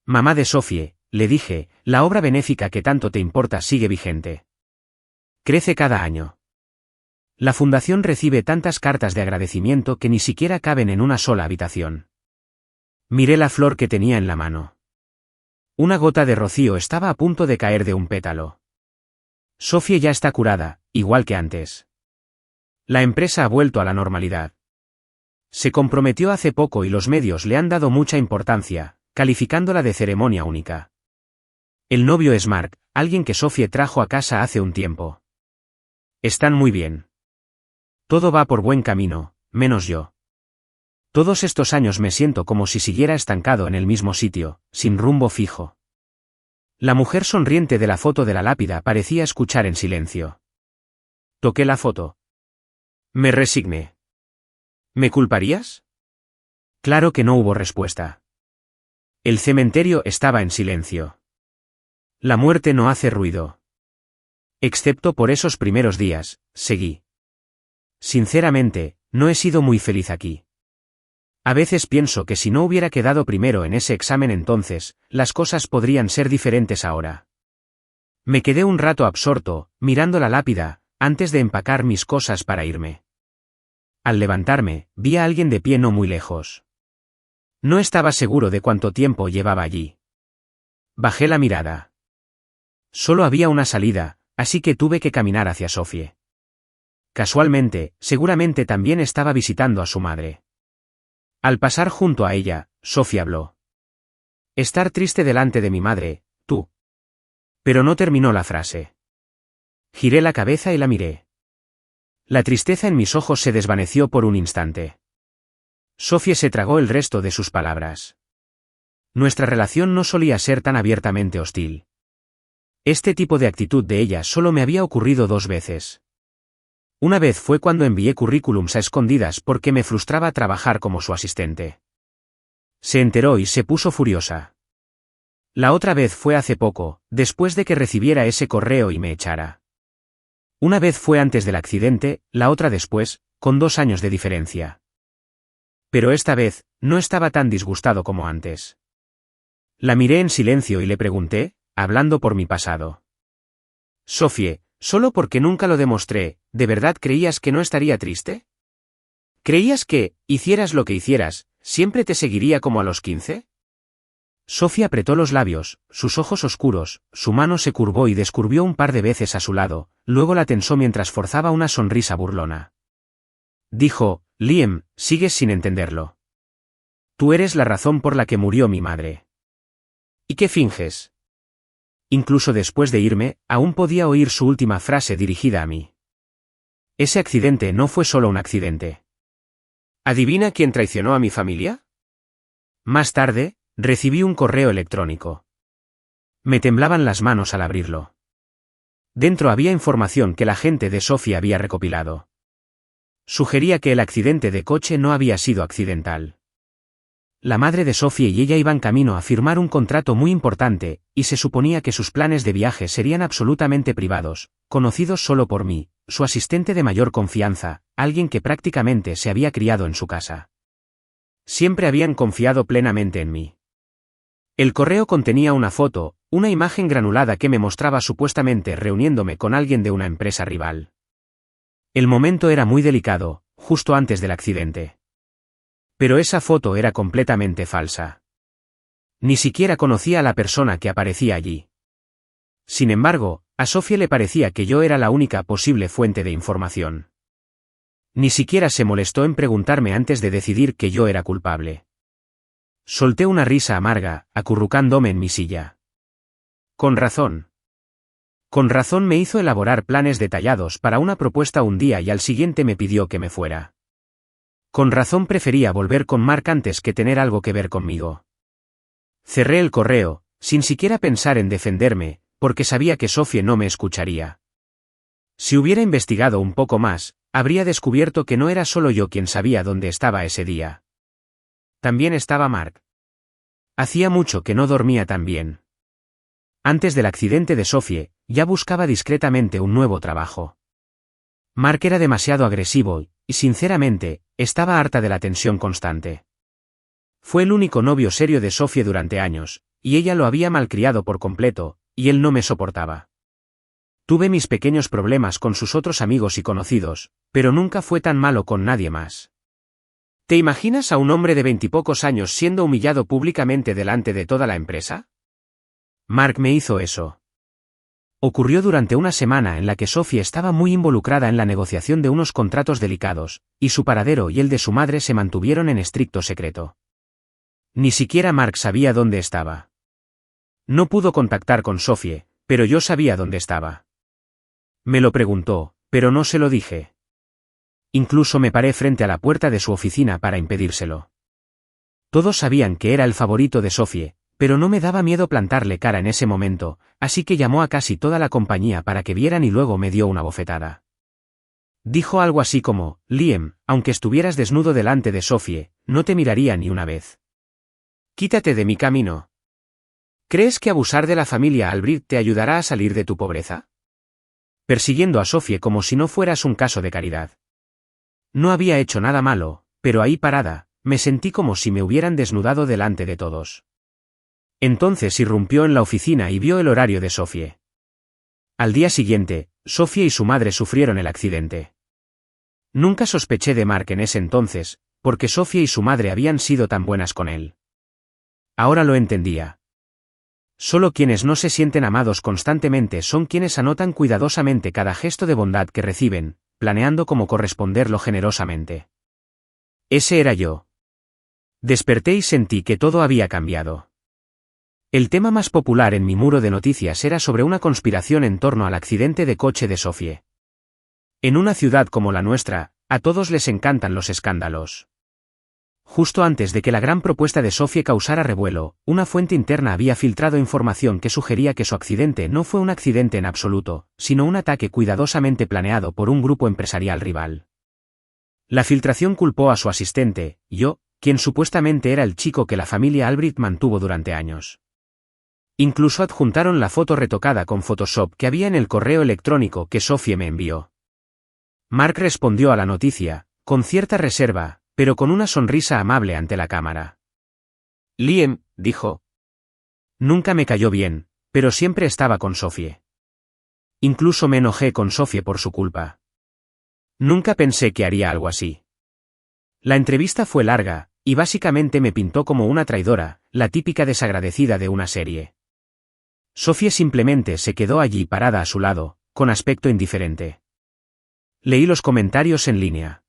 Mamá de Sofie, le dije, la obra benéfica que tanto te importa sigue vigente. Crece cada año. La fundación recibe tantas cartas de agradecimiento que ni siquiera caben en una sola habitación. Miré la flor que tenía en la mano. Una gota de rocío estaba a punto de caer de un pétalo. Sofie ya está curada, igual que antes. La empresa ha vuelto a la normalidad. Se comprometió hace poco y los medios le han dado mucha importancia, calificándola de ceremonia única. El novio es Mark, alguien que Sofie trajo a casa hace un tiempo. Están muy bien. Todo va por buen camino, menos yo. Todos estos años me siento como si siguiera estancado en el mismo sitio, sin rumbo fijo. La mujer sonriente de la foto de la lápida parecía escuchar en silencio. Toqué la foto. Me resigné. ¿Me culparías? Claro que no hubo respuesta. El cementerio estaba en silencio. La muerte no hace ruido. Excepto por esos primeros días, seguí. Sinceramente, no he sido muy feliz aquí. A veces pienso que si no hubiera quedado primero en ese examen entonces, las cosas podrían ser diferentes ahora. Me quedé un rato absorto, mirando la lápida, antes de empacar mis cosas para irme. Al levantarme, vi a alguien de pie no muy lejos. No estaba seguro de cuánto tiempo llevaba allí. Bajé la mirada. Solo había una salida, así que tuve que caminar hacia Sofie. Casualmente, seguramente también estaba visitando a su madre. Al pasar junto a ella, Sofie habló. Estar triste delante de mi madre, tú. Pero no terminó la frase. Giré la cabeza y la miré. La tristeza en mis ojos se desvaneció por un instante. Sofía se tragó el resto de sus palabras. Nuestra relación no solía ser tan abiertamente hostil. Este tipo de actitud de ella solo me había ocurrido 2 veces. Una vez fue cuando envié currículums a escondidas porque me frustraba trabajar como su asistente. Se enteró y se puso furiosa. La otra vez fue hace poco, después de que recibiera ese correo y me echara. Una vez fue antes del accidente, la otra después, con 2 años de diferencia. Pero esta vez, no estaba tan disgustado como antes. La miré en silencio y le pregunté, hablando por mi pasado. Sofía, solo porque nunca lo demostré, ¿de verdad creías que no estaría triste? ¿Creías que, hicieras lo que hicieras, siempre te seguiría como a los 15? Sofía apretó los labios, sus ojos oscuros, su mano se curvó y descurvió un par de veces a su lado, luego la tensó mientras forzaba una sonrisa burlona. Dijo, Liam, sigues sin entenderlo. Tú eres la razón por la que murió mi madre. ¿Y qué finges? Incluso después de irme, aún podía oír su última frase dirigida a mí. Ese accidente no fue solo un accidente. ¿Adivina quién traicionó a mi familia? Más tarde, recibí un correo electrónico. Me temblaban las manos al abrirlo. Dentro había información que la gente de Sofía había recopilado. Sugería que el accidente de coche no había sido accidental. La madre de Sofía y ella iban camino a firmar un contrato muy importante, y se suponía que sus planes de viaje serían absolutamente privados, conocidos solo por mí, su asistente de mayor confianza, alguien que prácticamente se había criado en su casa. Siempre habían confiado plenamente en mí. El correo contenía una foto, una imagen granulada que me mostraba supuestamente reuniéndome con alguien de una empresa rival. El momento era muy delicado, justo antes del accidente. Pero esa foto era completamente falsa. Ni siquiera conocía a la persona que aparecía allí. Sin embargo, a Sofía le parecía que yo era la única posible fuente de información. Ni siquiera se molestó en preguntarme antes de decidir que yo era culpable. Solté una risa amarga, acurrucándome en mi silla. Con razón. Con razón me hizo elaborar planes detallados para una propuesta un día y al siguiente me pidió que me fuera. Con razón prefería volver con Mark antes que tener algo que ver conmigo. Cerré el correo, sin siquiera pensar en defenderme, porque sabía que Sofía no me escucharía. Si hubiera investigado un poco más, habría descubierto que no era solo yo quien sabía dónde estaba ese día. También estaba Mark. Hacía mucho que no dormía tan bien. Antes del accidente de Sofía, ya buscaba discretamente un nuevo trabajo. Mark era demasiado agresivo y, sinceramente, estaba harta de la tensión constante. Fue el único novio serio de Sofía durante años, y ella lo había malcriado por completo, y él no me soportaba. Tuve mis pequeños problemas con sus otros amigos y conocidos, pero nunca fue tan malo con nadie más. ¿Te imaginas a un hombre de 20 y pocos años siendo humillado públicamente delante de toda la empresa? Mark me hizo eso. Ocurrió durante una semana en la que Sofía estaba muy involucrada en la negociación de unos contratos delicados, y su paradero y el de su madre se mantuvieron en estricto secreto. Ni siquiera Mark sabía dónde estaba. No pudo contactar con Sofía, pero yo sabía dónde estaba. Me lo preguntó, pero no se lo dije. Incluso me paré frente a la puerta de su oficina para impedírselo. Todos sabían que era el favorito de Sofía, pero no me daba miedo plantarle cara en ese momento, así que llamó a casi toda la compañía para que vieran y luego me dio una bofetada. Dijo algo así como, Liam, aunque estuvieras desnudo delante de Sofía, no te miraría ni una vez. Quítate de mi camino. ¿Crees que abusar de la familia Albrecht te ayudará a salir de tu pobreza? Persiguiendo a Sofía como si no fueras un caso de caridad. No había hecho nada malo, pero ahí parada, me sentí como si me hubieran desnudado delante de todos. Entonces irrumpió en la oficina y vio el horario de Sofía. Al día siguiente, Sofía y su madre sufrieron el accidente. Nunca sospeché de Mark en ese entonces, porque Sofía y su madre habían sido tan buenas con él. Ahora lo entendía. Solo quienes no se sienten amados constantemente son quienes anotan cuidadosamente cada gesto de bondad que reciben, planeando cómo corresponderlo generosamente. Ese era yo. Desperté y sentí que todo había cambiado. El tema más popular en mi muro de noticias era sobre una conspiración en torno al accidente de coche de Sofie. En una ciudad como la nuestra, a todos les encantan los escándalos. Justo antes de que la gran propuesta de Sofie causara revuelo, una fuente interna había filtrado información que sugería que su accidente no fue un accidente en absoluto, sino un ataque cuidadosamente planeado por un grupo empresarial rival. La filtración culpó a su asistente, yo, quien supuestamente era el chico que la familia Albrecht mantuvo durante años. Incluso adjuntaron la foto retocada con Photoshop que había en el correo electrónico que Sofie me envió. Mark respondió a la noticia, con cierta reserva, pero con una sonrisa amable ante la cámara. Liam, dijo. Nunca me cayó bien, pero siempre estaba con Sofie. Incluso me enojé con Sofie por su culpa. Nunca pensé que haría algo así. La entrevista fue larga, y básicamente me pintó como una traidora, la típica desagradecida de una serie. Sofie simplemente se quedó allí parada a su lado, con aspecto indiferente. Leí los comentarios en línea.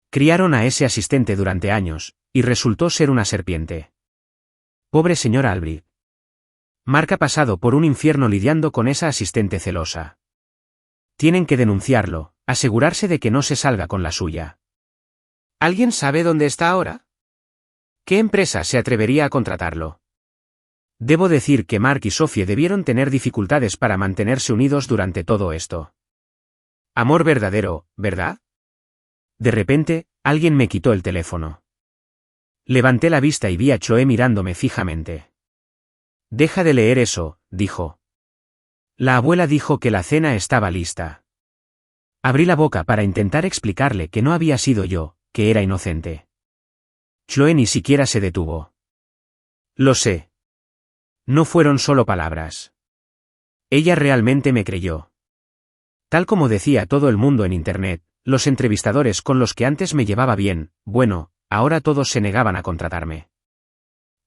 Criaron a ese asistente durante años, y resultó ser una serpiente. Pobre señora Albrecht. Mark ha pasado por un infierno lidiando con esa asistente celosa. Tienen que denunciarlo, asegurarse de que no se salga con la suya. ¿Alguien sabe dónde está ahora? ¿Qué empresa se atrevería a contratarlo? Debo decir que Mark y Sofie debieron tener dificultades para mantenerse unidos durante todo esto. Amor verdadero, ¿verdad? De repente, alguien me quitó el teléfono. Levanté la vista y vi a Chloe mirándome fijamente. Deja de leer eso, dijo. La abuela dijo que la cena estaba lista. Abrí la boca para intentar explicarle que no había sido yo, que era inocente. Chloe ni siquiera se detuvo. Lo sé. No fueron solo palabras. Ella realmente me creyó. Tal como decía todo el mundo en Internet, los entrevistadores con los que antes me llevaba bien, bueno, ahora todos se negaban a contratarme.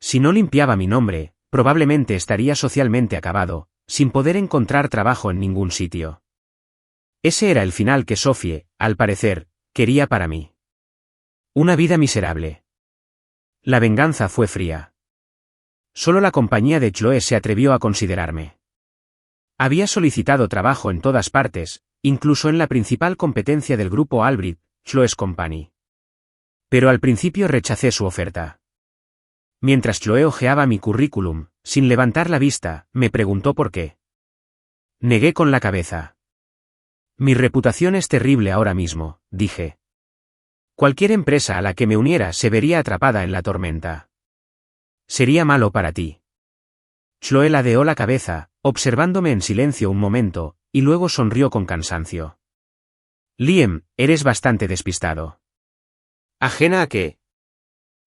Si no limpiaba mi nombre, probablemente estaría socialmente acabado, sin poder encontrar trabajo en ningún sitio. Ese era el final que Sofie, al parecer, quería para mí. Una vida miserable. La venganza fue fría. Solo la compañía de Chloe se atrevió a considerarme. Había solicitado trabajo en todas partes, incluso en la principal competencia del grupo Albrecht, Chloe's Company. Pero al principio rechacé su oferta. Mientras Chloe hojeaba mi currículum, sin levantar la vista, me preguntó por qué. Negué con la cabeza. Mi reputación es terrible ahora mismo, dije. Cualquier empresa a la que me uniera se vería atrapada en la tormenta. Sería malo para ti. Chloe ladeó la cabeza, observándome en silencio un momento, y luego sonrió con cansancio. Liam, eres bastante despistado. ¿Ajena a qué?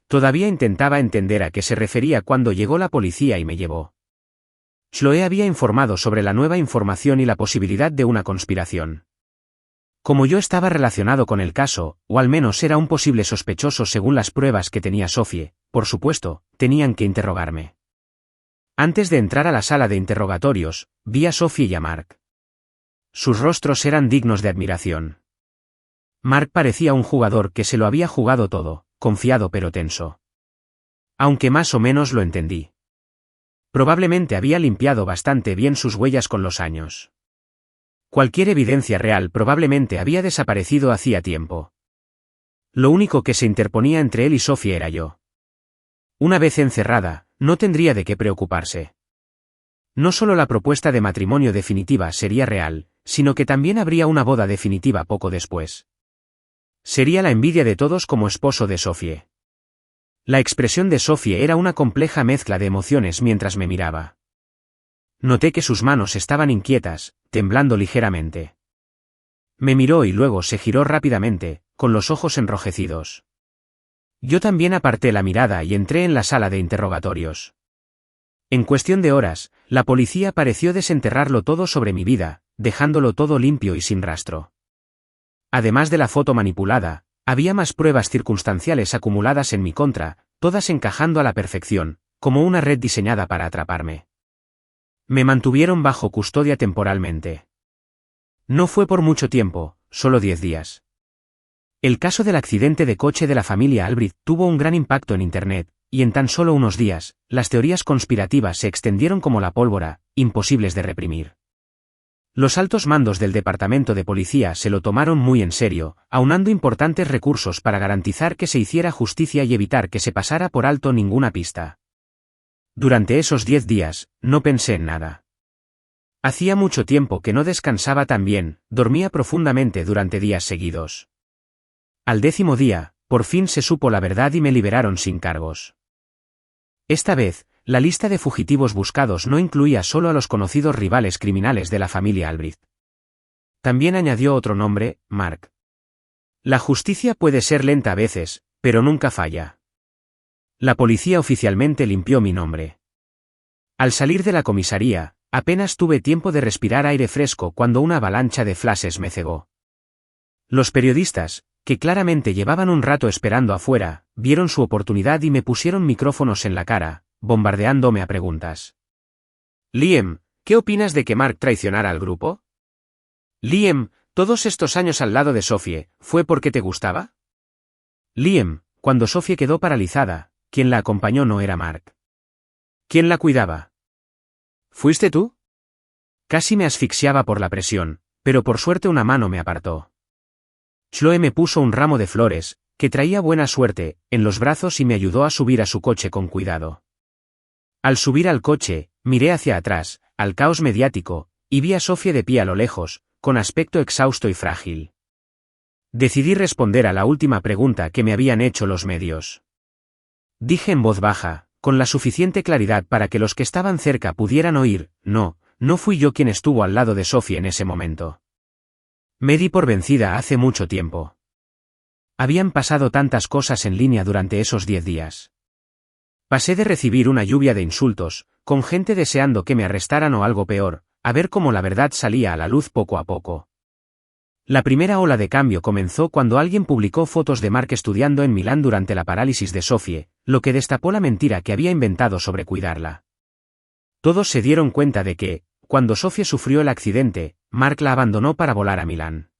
Todavía intentaba entender a qué se refería cuando llegó la policía y me llevó. Chloe había informado sobre la nueva información y la posibilidad de una conspiración. Como yo estaba relacionado con el caso, o al menos era un posible sospechoso según las pruebas que tenía Sofie, por supuesto, tenían que interrogarme. Antes de entrar a la sala de interrogatorios, vi a Sofie y a Mark. Sus rostros eran dignos de admiración. Mark parecía un jugador que se lo había jugado todo, confiado pero tenso. Aunque más o menos lo entendí. Probablemente había limpiado bastante bien sus huellas con los años. Cualquier evidencia real probablemente había desaparecido hacía tiempo. Lo único que se interponía entre él y Sofie era yo. Una vez encerrada, no tendría de qué preocuparse. No solo la propuesta de matrimonio definitiva sería real, sino que también habría una boda definitiva poco después. Sería la envidia de todos como esposo de Sofie. La expresión de Sofie era una compleja mezcla de emociones mientras me miraba. Noté que sus manos estaban inquietas, temblando ligeramente. Me miró y luego se giró rápidamente, con los ojos enrojecidos. Yo también aparté la mirada y entré en la sala de interrogatorios. En cuestión de horas, la policía pareció desenterrarlo todo sobre mi vida, dejándolo todo limpio y sin rastro. Además de la foto manipulada, había más pruebas circunstanciales acumuladas en mi contra, todas encajando a la perfección, como una red diseñada para atraparme. Me mantuvieron bajo custodia temporalmente. No fue por mucho tiempo, solo 10 días. El caso del accidente de coche de la familia Albrecht tuvo un gran impacto en Internet, y en tan solo unos días, las teorías conspirativas se extendieron como la pólvora, imposibles de reprimir. Los altos mandos del departamento de policía se lo tomaron muy en serio, aunando importantes recursos para garantizar que se hiciera justicia y evitar que se pasara por alto ninguna pista. Durante esos 10 días, no pensé en nada. Hacía mucho tiempo que no descansaba tan bien, dormía profundamente durante días seguidos. Al 10º día, por fin se supo la verdad y me liberaron sin cargos. Esta vez, la lista de fugitivos buscados no incluía solo a los conocidos rivales criminales de la familia Albrecht. También añadió otro nombre, Mark. La justicia puede ser lenta a veces, pero nunca falla. La policía oficialmente limpió mi nombre. Al salir de la comisaría, apenas tuve tiempo de respirar aire fresco cuando una avalancha de flashes me cegó. Los periodistas, que claramente llevaban un rato esperando afuera, vieron su oportunidad y me pusieron micrófonos en la cara, bombardeándome a preguntas. Liam, ¿qué opinas de que Mark traicionara al grupo? Liam, todos estos años al lado de Sophie, ¿fue porque te gustaba? Liam, cuando Sophie quedó paralizada, quien la acompañó no era Mark. ¿Quién la cuidaba? ¿Fuiste tú? Casi me asfixiaba por la presión, pero por suerte una mano me apartó. Chloe me puso un ramo de flores, que traía buena suerte, en los brazos y me ayudó a subir a su coche con cuidado. Al subir al coche, miré hacia atrás, al caos mediático, y vi a Sophie de pie a lo lejos, con aspecto exhausto y frágil. Decidí responder a la última pregunta que me habían hecho los medios. Dije en voz baja, con la suficiente claridad para que los que estaban cerca pudieran oír, no fui yo quien estuvo al lado de Sophie en ese momento. Me di por vencida hace mucho tiempo. Habían pasado tantas cosas en línea durante esos 10 días. Pasé de recibir una lluvia de insultos, con gente deseando que me arrestaran o algo peor, a ver cómo la verdad salía a la luz poco a poco. La primera ola de cambio comenzó cuando alguien publicó fotos de Mark estudiando en Milán durante la parálisis de Sophie, lo que destapó la mentira que había inventado sobre cuidarla. Todos se dieron cuenta de que, cuando Sophie sufrió el accidente, Mark la abandonó para volar a Milán.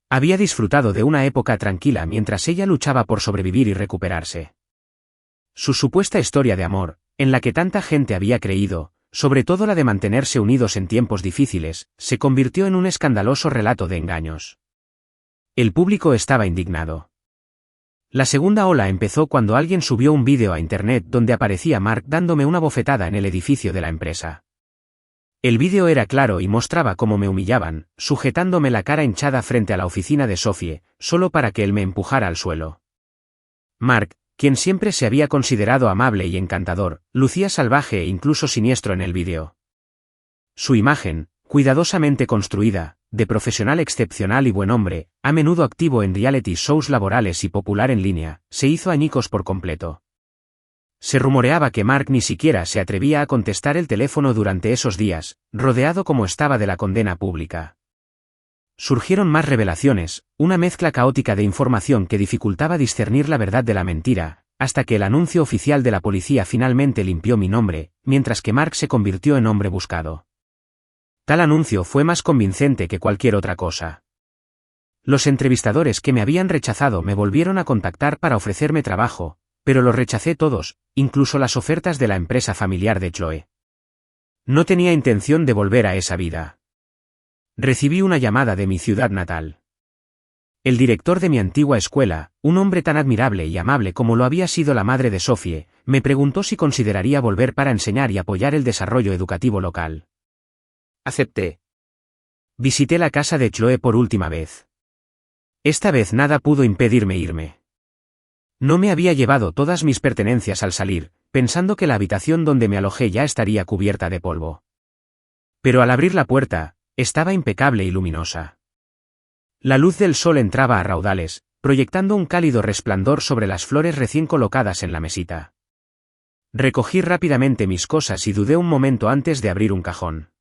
Había disfrutado de una época tranquila mientras ella luchaba por sobrevivir y recuperarse. Su supuesta historia de amor, en la que tanta gente había creído, sobre todo la de mantenerse unidos en tiempos difíciles, se convirtió en un escandaloso relato de engaños. El público estaba indignado. La segunda ola empezó cuando alguien subió un vídeo a internet donde aparecía Mark dándome una bofetada en el edificio de la empresa. El vídeo era claro y mostraba cómo me humillaban, sujetándome la cara hinchada frente a la oficina de Sophie, solo para que él me empujara al suelo. Mark, quien siempre se había considerado amable y encantador, lucía salvaje e incluso siniestro en el vídeo. Su imagen, cuidadosamente construida, de profesional excepcional y buen hombre, a menudo activo en reality shows laborales y popular en línea, se hizo añicos por completo. Se rumoreaba que Mark ni siquiera se atrevía a contestar el teléfono durante esos días, rodeado como estaba de la condena pública. Surgieron más revelaciones, una mezcla caótica de información que dificultaba discernir la verdad de la mentira, hasta que el anuncio oficial de la policía finalmente limpió mi nombre, mientras que Mark se convirtió en hombre buscado. Tal anuncio fue más convincente que cualquier otra cosa. Los entrevistadores que me habían rechazado me volvieron a contactar para ofrecerme trabajo, pero los rechacé todos, incluso las ofertas de la empresa familiar de Chloe. No tenía intención de volver a esa vida. Recibí una llamada de mi ciudad natal. El director de mi antigua escuela, un hombre tan admirable y amable como lo había sido la madre de Sophie, me preguntó si consideraría volver para enseñar y apoyar el desarrollo educativo local. Acepté. Visité la casa de Chloe por última vez. Esta vez nada pudo impedirme irme. No me había llevado todas mis pertenencias al salir, pensando que la habitación donde me alojé ya estaría cubierta de polvo. Pero al abrir la puerta, estaba impecable y luminosa. La luz del sol entraba a raudales, proyectando un cálido resplandor sobre las flores recién colocadas en la mesita. Recogí rápidamente mis cosas y dudé un momento antes de abrir un cajón.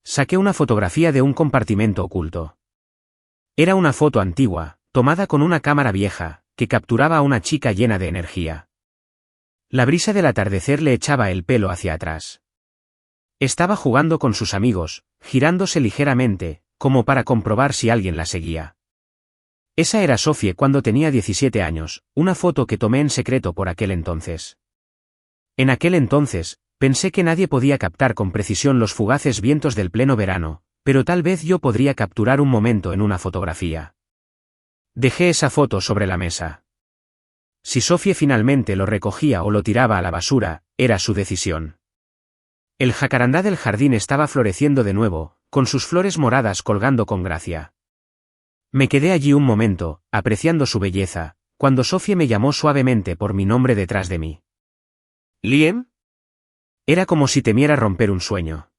Saqué una fotografía de un compartimento oculto. Era una foto antigua, tomada con una cámara vieja, que capturaba a una chica llena de energía. La brisa del atardecer le echaba el pelo hacia atrás. Estaba jugando con sus amigos, girándose ligeramente, como para comprobar si alguien la seguía. Esa era Sophie cuando tenía 17 años, una foto que tomé en secreto por aquel entonces. En aquel entonces, pensé que nadie podía captar con precisión los fugaces vientos del pleno verano, pero tal vez yo podría capturar un momento en una fotografía. Dejé esa foto sobre la mesa. Si Sophie finalmente lo recogía o lo tiraba a la basura, era su decisión. El jacarandá del jardín estaba floreciendo de nuevo, con sus flores moradas colgando con gracia. Me quedé allí un momento, apreciando su belleza, cuando Sophie me llamó suavemente por mi nombre detrás de mí. ¿Liam? Era como si temiera romper un sueño.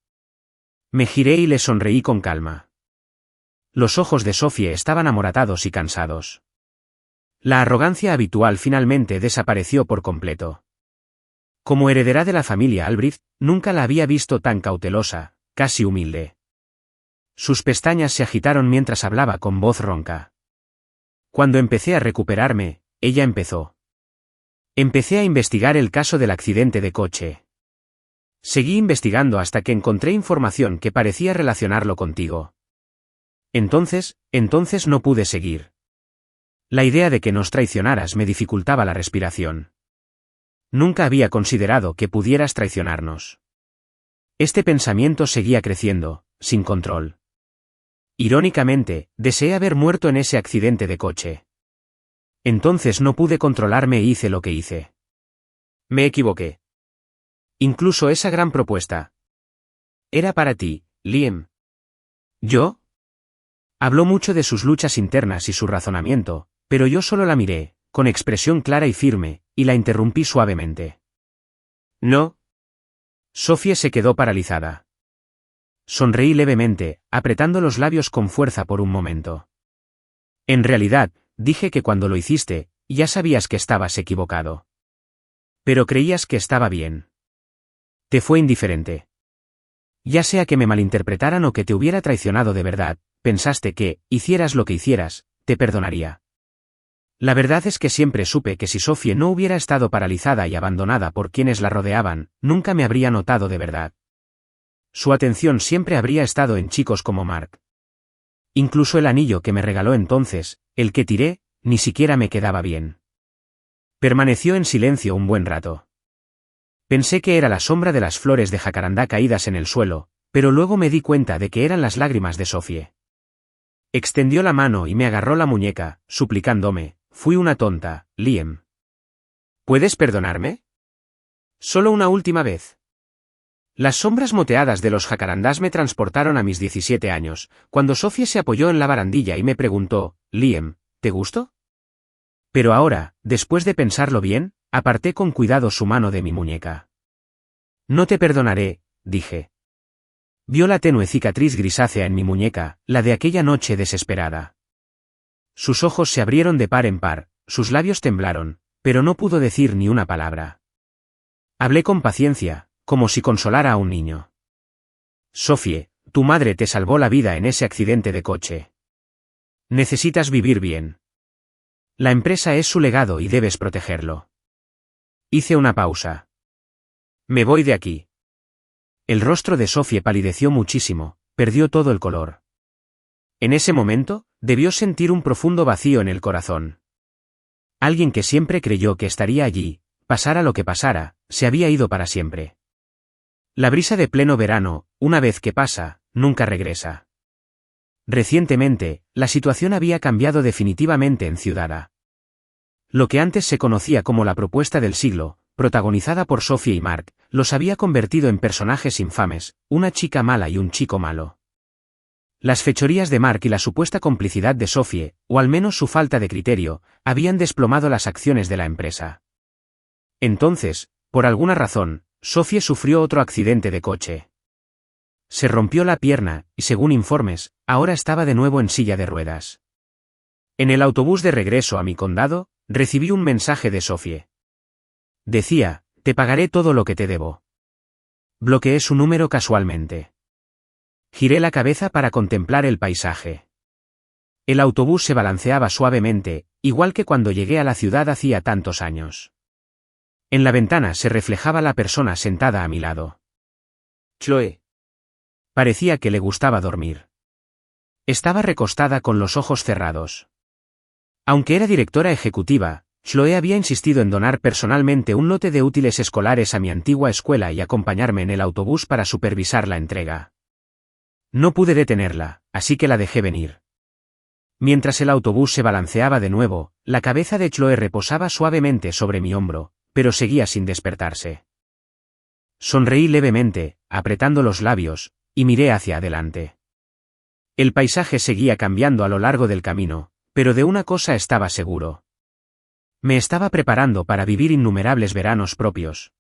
Me giré y le sonreí con calma. Los ojos de Sophie estaban amoratados y cansados. La arrogancia habitual finalmente desapareció por completo. Como heredera de la familia Albrecht, nunca la había visto tan cautelosa, casi humilde. Sus pestañas se agitaron mientras hablaba con voz ronca. Cuando empecé a recuperarme, ella empezó. Empecé a investigar el caso del accidente de coche. Seguí investigando hasta que encontré información que parecía relacionarlo contigo. Entonces no pude seguir. La idea de que nos traicionaras me dificultaba la respiración. Nunca había considerado que pudieras traicionarnos. Este pensamiento seguía creciendo, sin control. Irónicamente, deseé haber muerto en ese accidente de coche. Entonces no pude controlarme e hice lo que hice. Me equivoqué. Incluso esa gran propuesta. Era para ti, Liam. ¿Yo? Habló mucho de sus luchas internas y su razonamiento, pero yo solo la miré, con expresión clara y firme, y la interrumpí suavemente. No. Sophie se quedó paralizada. Sonreí levemente, apretando los labios con fuerza por un momento. En realidad, dije que cuando lo hiciste, ya sabías que estabas equivocado. Pero creías que estaba bien. Te fue indiferente. Ya sea que me malinterpretaran o que te hubiera traicionado de verdad, pensaste que, hicieras lo que hicieras, te perdonaría. La verdad es que siempre supe que si Sophie no hubiera estado paralizada y abandonada por quienes la rodeaban, nunca me habría notado de verdad. Su atención siempre habría estado en chicos como Mark. Incluso el anillo que me regaló entonces, el que tiré, ni siquiera me quedaba bien. Permaneció en silencio un buen rato. Pensé que era la sombra de las flores de jacarandá caídas en el suelo, pero luego me di cuenta de que eran las lágrimas de Sophie. Extendió la mano y me agarró la muñeca, suplicándome. Fui una tonta, Liam. ¿Puedes perdonarme? Solo una última vez. Las sombras moteadas de los jacarandás me transportaron a mis 17 años, cuando Sophie se apoyó en la barandilla y me preguntó, Liam, ¿te gustó? Pero ahora, después de pensarlo bien, aparté con cuidado su mano de mi muñeca. No te perdonaré, dije. Vio la tenue cicatriz grisácea en mi muñeca, la de aquella noche desesperada. Sus ojos se abrieron de par en par, sus labios temblaron, pero no pudo decir ni una palabra. Hablé con paciencia, como si consolara a un niño. Sophie, tu madre te salvó la vida en ese accidente de coche. Necesitas vivir bien. La empresa es su legado y debes protegerlo. Hice una pausa. Me voy de aquí. El rostro de Sophie palideció muchísimo, perdió todo el color. En ese momento, debió sentir un profundo vacío en el corazón. Alguien que siempre creyó que estaría allí, pasara lo que pasara, se había ido para siempre. La brisa de pleno verano, una vez que pasa, nunca regresa. Recientemente, la situación había cambiado definitivamente en Ciudad A. Lo que antes se conocía como la propuesta del siglo, protagonizada por Sophie y Mark, los había convertido en personajes infames, una chica mala y un chico malo. Las fechorías de Mark y la supuesta complicidad de Sophie, o al menos su falta de criterio, habían desplomado las acciones de la empresa. Entonces, por alguna razón, Sophie sufrió otro accidente de coche. Se rompió la pierna, y según informes, ahora estaba de nuevo en silla de ruedas. En el autobús de regreso a mi condado, recibí un mensaje de Sophie. Decía, te pagaré todo lo que te debo. Bloqueé su número casualmente. Giré la cabeza para contemplar el paisaje. El autobús se balanceaba suavemente, igual que cuando llegué a la ciudad hacía tantos años. En la ventana se reflejaba la persona sentada a mi lado. Chloe. Parecía que le gustaba dormir. Estaba recostada con los ojos cerrados. Aunque era directora ejecutiva, Chloe había insistido en donar personalmente un lote de útiles escolares a mi antigua escuela y acompañarme en el autobús para supervisar la entrega. No pude detenerla, así que la dejé venir. Mientras el autobús se balanceaba de nuevo, la cabeza de Chloe reposaba suavemente sobre mi hombro, pero seguía sin despertarse. Sonreí levemente, apretando los labios, y miré hacia adelante. El paisaje seguía cambiando a lo largo del camino, pero de una cosa estaba seguro. Me estaba preparando para vivir innumerables veranos propios.